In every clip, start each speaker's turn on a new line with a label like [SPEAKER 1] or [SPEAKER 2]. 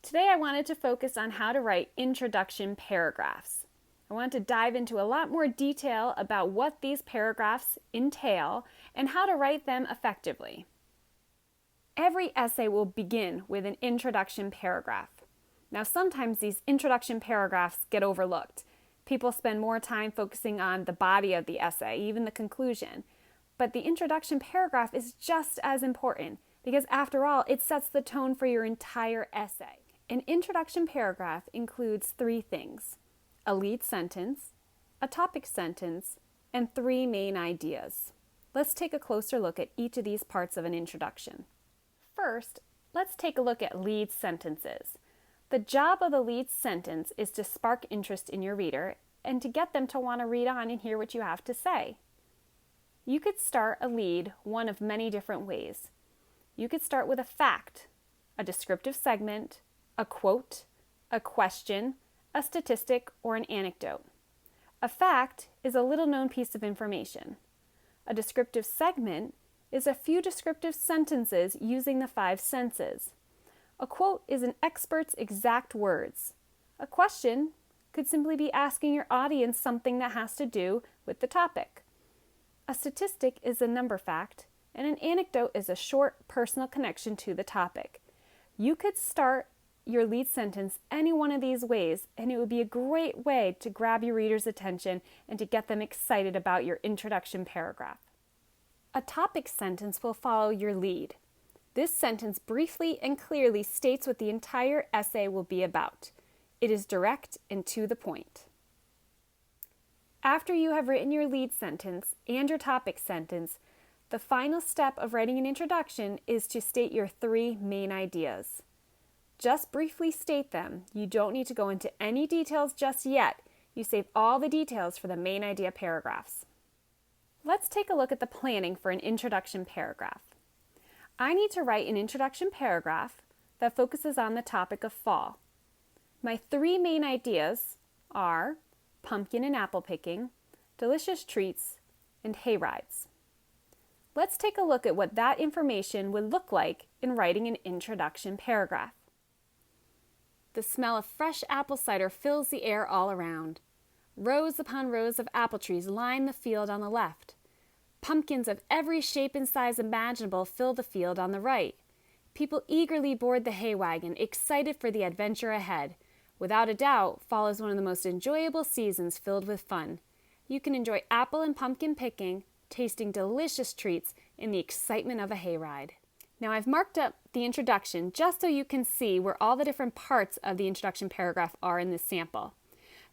[SPEAKER 1] Today I wanted to focus on how to write introduction paragraphs. I want to dive into a lot more detail about what these paragraphs entail and how to write them effectively. Every essay will begin with an introduction paragraph. Now sometimes these introduction paragraphs get overlooked. People spend more time focusing on the body of the essay, even the conclusion. But the introduction paragraph is just as important because after all, it sets the tone for your entire essay. An introduction paragraph includes three things: a lead sentence, a topic sentence, and three main ideas. Let's take a closer look at each of these parts of an introduction. First, let's take a look at lead sentences. The job of the lead sentence is to spark interest in your reader and to get them to want to read on and hear what you have to say. You could start a lead one of many different ways. You could start with a fact, a descriptive segment, a quote, a question, a statistic, or an anecdote. A fact is a little-known piece of information. A descriptive segment is a few descriptive sentences using the 5 senses. A quote is an expert's exact words. A question could simply be asking your audience something that has to do with the topic. A statistic is a number fact, and an anecdote is a short personal connection to the topic. You could start your lead sentence any one of these ways, and it would be a great way to grab your reader's attention and to get them excited about your introduction paragraph. A topic sentence will follow your lead. This sentence briefly and clearly states what the entire essay will be about. It is direct and to the point. After you have written your lead sentence and your topic sentence, the final step of writing an introduction is to state your 3 main ideas. Just briefly state them. You don't need to go into any details just yet. You save all the details for the main idea paragraphs. Let's take a look at the planning for an introduction paragraph. I need to write an introduction paragraph that focuses on the topic of fall. My 3 main ideas are pumpkin and apple picking, delicious treats, and hay rides. Let's take a look at what that information would look like in writing an introduction paragraph. The smell of fresh apple cider fills the air all around. Rows upon rows of apple trees line the field on the left. Pumpkins of every shape and size imaginable fill the field on the right. People eagerly board the hay wagon, excited for the adventure ahead. Without a doubt, fall is one of the most enjoyable seasons filled with fun. You can enjoy apple and pumpkin picking, tasting delicious treats, and the excitement of a hayride. Now I've marked up the introduction just so you can see where all the different parts of the introduction paragraph are in this sample.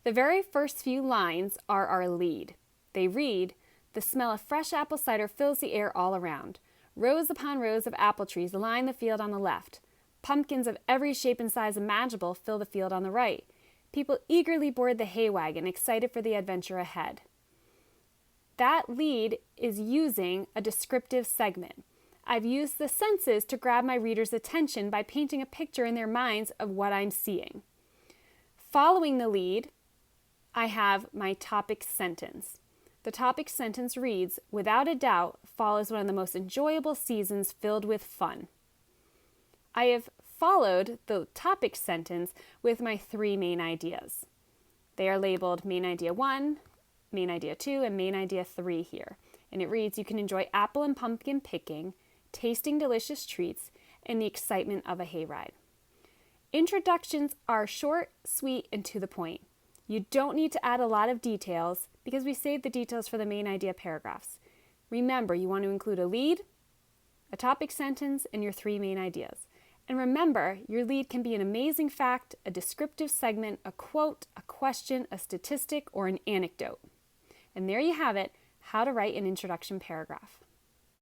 [SPEAKER 1] The very first few lines are our lead. They read, "The smell of fresh apple cider fills the air all around. Rows upon rows of apple trees line the field on the left. Pumpkins of every shape and size imaginable fill the field on the right. People eagerly board the hay wagon, excited for the adventure ahead." That lead is using a descriptive segment. I've used the senses to grab my reader's attention by painting a picture in their minds of what I'm seeing. Following the lead, I have my topic sentence. The topic sentence reads, "Without a doubt, fall is one of the most enjoyable seasons filled with fun." I have followed the topic sentence with my 3 main ideas. They are labeled main idea 1, main idea 2, and main idea 3 here. And it reads, "You can enjoy apple and pumpkin picking, tasting delicious treats, and the excitement of a hayride." Introductions are short, sweet, and to the point. You don't need to add a lot of details because we saved the details for the main idea paragraphs. Remember, you want to include a lead, a topic sentence, and your 3 main ideas. And remember, your lead can be an amazing fact, a descriptive segment, a quote, a question, a statistic, or an anecdote. And there you have it, how to write an introduction paragraph.